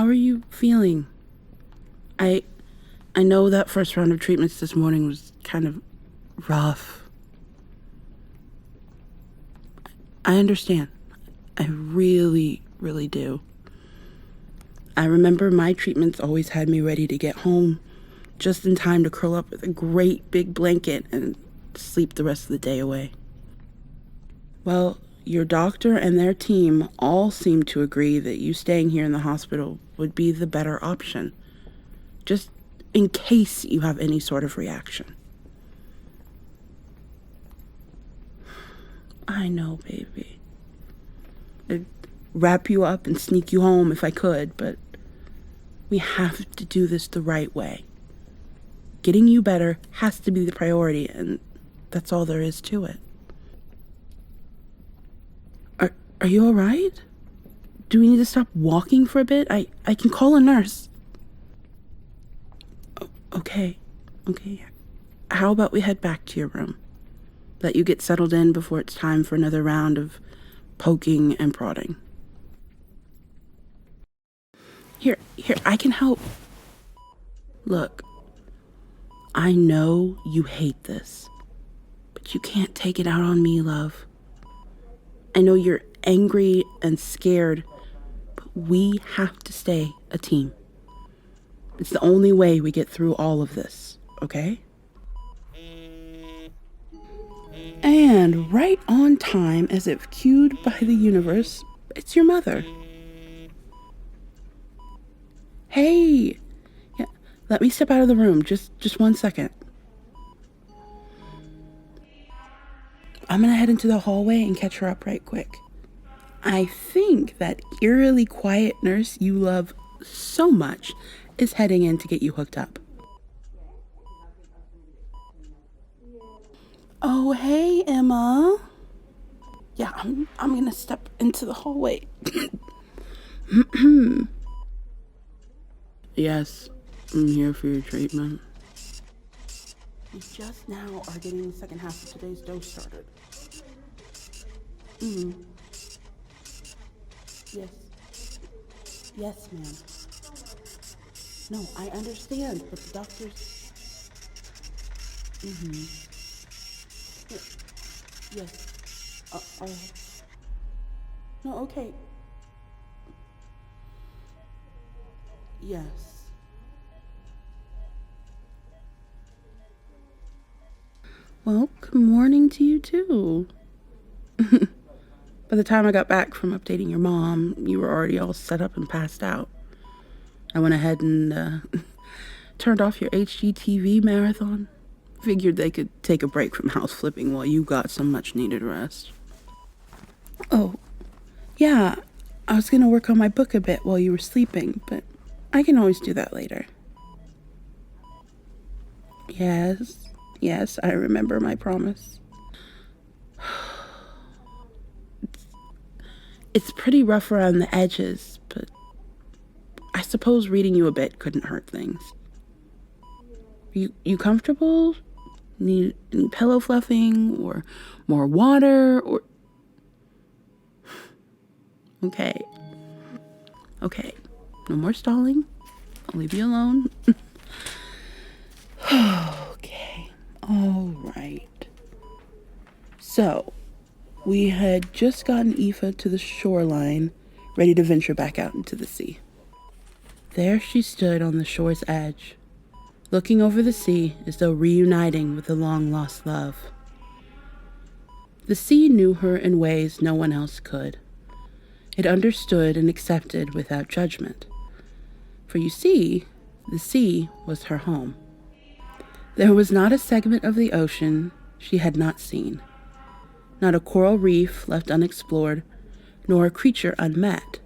How are you feeling? I know that first round of treatments this morning was kind of rough. I understand. I really, really do. I remember my treatments always had me ready to get home just in time to curl up with a great big blanket and sleep the rest of the day away. Well, your doctor and their team all seem to agree that you staying here in the hospital would be the better option, just in case you have any sort of reaction. I know, baby. I'd wrap you up and sneak you home if I could, but we have to do this the right way. Getting you better has to be the priority, and that's all there is to it. Are you all right? Do we need to stop walking for a bit? I can call a nurse. Okay. How about we head back to your room? Let you get settled in before it's time for another round of poking and prodding. Here, I can help. Look, I know you hate this, but you can't take it out on me, love. I know you're angry and scared, but we have to stay a team. It's the only way we get through all of this, okay? And right on time, as if cued by the universe, it's your mother. Hey! Yeah, let me step out of the room, just 1 second. I'm gonna head into the hallway and catch her up right quick. I think that eerily quiet nurse you love so much is heading in to get you hooked up. Oh, hey, Emma. Yeah, I'm gonna step into the hallway. Yes, I'm here for your treatment. We just now are getting the second half of today's dose started. Yes, ma'am. No, I understand, but the doctors... Yes. No, okay. Yes. Well, good morning to you, too. By the time I got back from updating your mom, you were already all set up and passed out. I went ahead and turned off your HGTV marathon. Figured they could take a break from house flipping while you got some much-needed rest. Oh, yeah, I was gonna work on my book a bit while you were sleeping, but I can always do that later. Yes, I remember my promise. It's pretty rough around the edges, but I suppose reading you a bit couldn't hurt things. You comfortable? Need any pillow fluffing or more water or... Okay. No more stalling. I'll leave you alone. Okay. All right. So, we had just gotten Aoife to the shoreline, ready to venture back out into the sea. There she stood on the shore's edge, looking over the sea as though reuniting with a long-lost love. The sea knew her in ways no one else could. It understood and accepted without judgment. For you see, the sea was her home. There was not a segment of the ocean she had not seen, not a coral reef left unexplored, nor a creature unmet.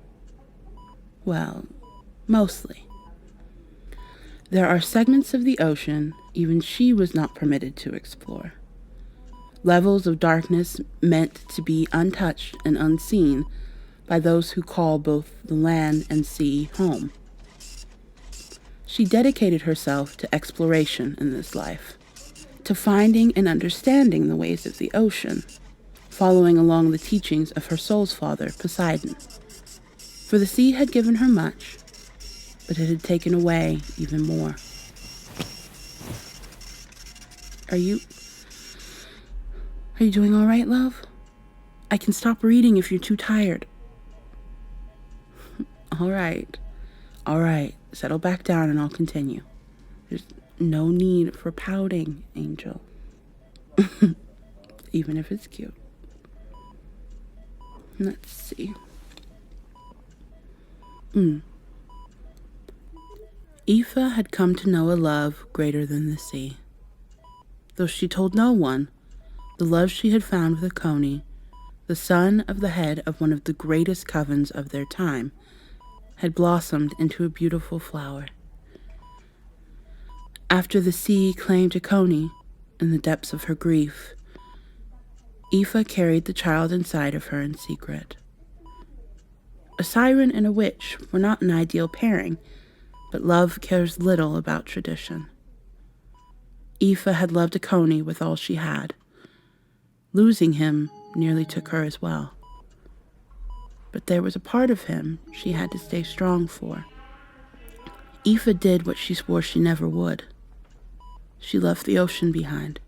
Well, mostly. There are segments of the ocean even she was not permitted to explore. Levels of darkness meant to be untouched and unseen by those who call both the land and sea home. She dedicated herself to exploration in this life, to finding and understanding the ways of the ocean, following along the teachings of her soul's father, Poseidon. For the sea had given her much, but it had taken away even more. Are you doing all right, love? I can stop reading if you're too tired. All right. Settle back down and I'll continue. There's no need for pouting, Angel. Even if it's cute. Let's see. Aoife had come to know a love greater than the sea. Though she told no one, the love she had found with Coney, the son of the head of one of the greatest covens of their time, had blossomed into a beautiful flower. After the sea claimed Coney in the depths of her grief, Aoife carried the child inside of her in secret. A siren and a witch were not an ideal pairing, but love cares little about tradition. Aoife had loved Coney with all she had. Losing him nearly took her as well. But there was a part of him she had to stay strong for. Aoife did what she swore she never would. She left the ocean behind,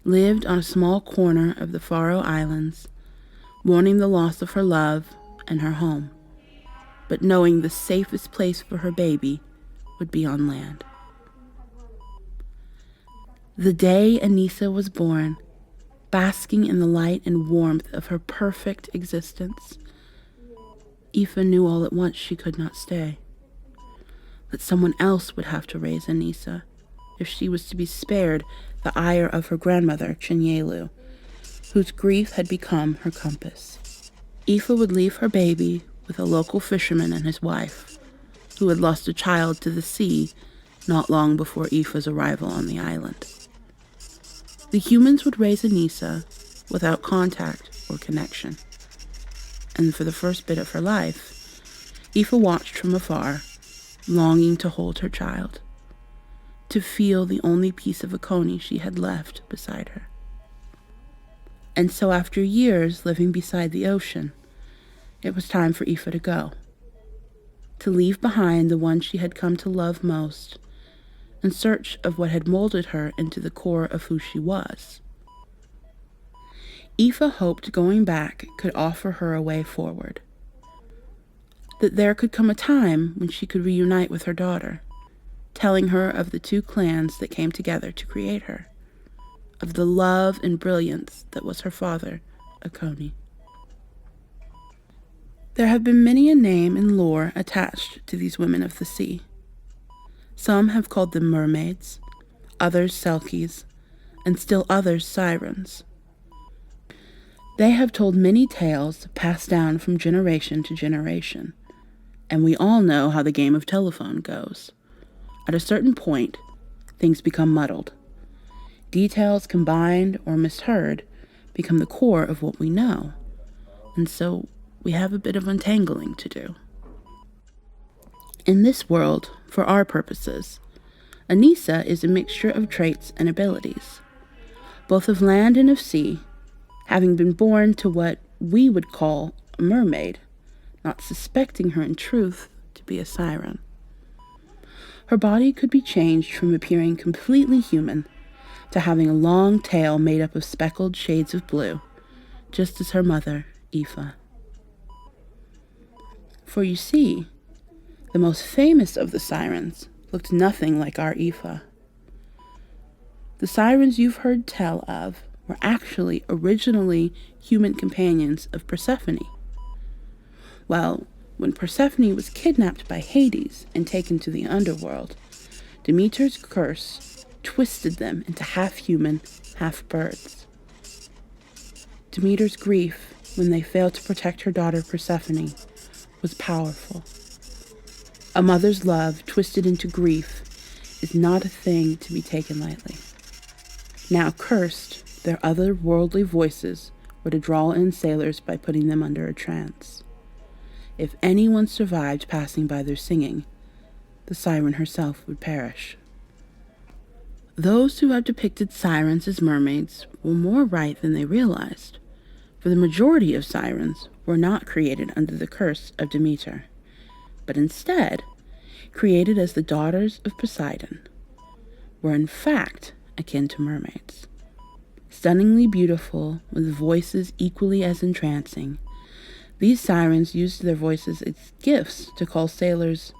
lived on a small corner of the Faroe Islands, mourning the loss of her love and her home, but knowing the safest place for her baby would be on land. The day Anissa was born, basking in the light and warmth of her perfect existence, Aoife knew all at once she could not stay. That someone else would have to raise Anissa if she was to be spared the ire of her grandmother, Chinyelu, whose grief had become her compass. Aoife would leave her baby with a local fisherman and his wife, who had lost a child to the sea not long before Aoife's arrival on the island. The humans would raise Anissa without contact or connection, and for the first bit of her life, Aoife watched from afar, longing to hold her child, to feel the only piece of Coney she had left beside her. And so after years living beside the ocean, it was time for Aoife to go, to leave behind the one she had come to love most, in search of what had molded her into the core of who she was. Aoife hoped going back could offer her a way forward, that there could come a time when she could reunite with her daughter, telling her of the two clans that came together to create her, of the love and brilliance that was her father, Coney. There have been many a name and lore attached to these women of the sea. Some have called them mermaids, others selkies, and still others sirens. They have told many tales passed down from generation to generation, and we all know how the game of telephone goes. At a certain point, things become muddled. Details combined or misheard become the core of what we know, and so we have a bit of untangling to do. In this world, for our purposes, Anissa is a mixture of traits and abilities, both of land and of sea, having been born to what we would call a mermaid, not suspecting her in truth to be a siren. Her body could be changed from appearing completely human to having a long tail made up of speckled shades of blue, just as her mother, Aoife. For you see, the most famous of the sirens looked nothing like our Aoife. The sirens you've heard tell of were actually originally human companions of Persephone. Well, when Persephone was kidnapped by Hades and taken to the underworld, Demeter's curse twisted them into half-human, half-birds. Demeter's grief when they failed to protect her daughter Persephone was powerful. A mother's love twisted into grief is not a thing to be taken lightly. Now cursed, their otherworldly voices were to draw in sailors by putting them under a trance. If anyone survived passing by their singing, the siren herself would perish. Those who have depicted sirens as mermaids were more right than they realized, for the majority of sirens were not created under the curse of Demeter, but instead created as the daughters of Poseidon, were in fact akin to mermaids. Stunningly beautiful, with voices equally as entrancing, these sirens used their voices as gifts to call sailors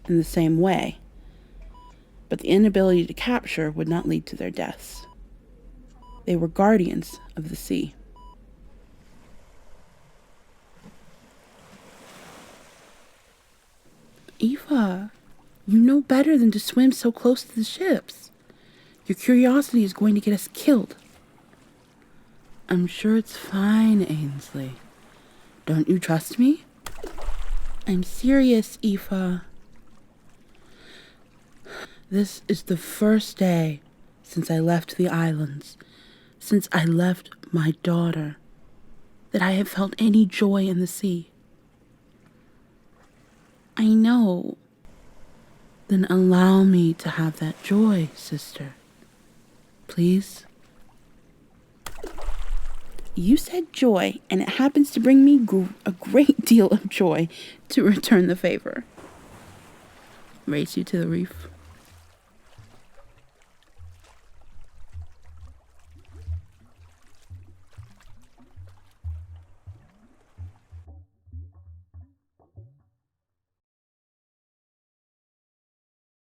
in the same way, but the inability to capture would not lead to their deaths. They were guardians of the sea. Eva, you know better than to swim so close to the ships. Your curiosity is going to get us killed. I'm sure it's fine, Ainsley. Don't you trust me? I'm serious, Eva. This is the first day since I left the islands, since I left my daughter, that I have felt any joy in the sea. I know. Then allow me to have that joy, sister. Please? You said joy, and it happens to bring me a great deal of joy to return the favor. Race you to the reef.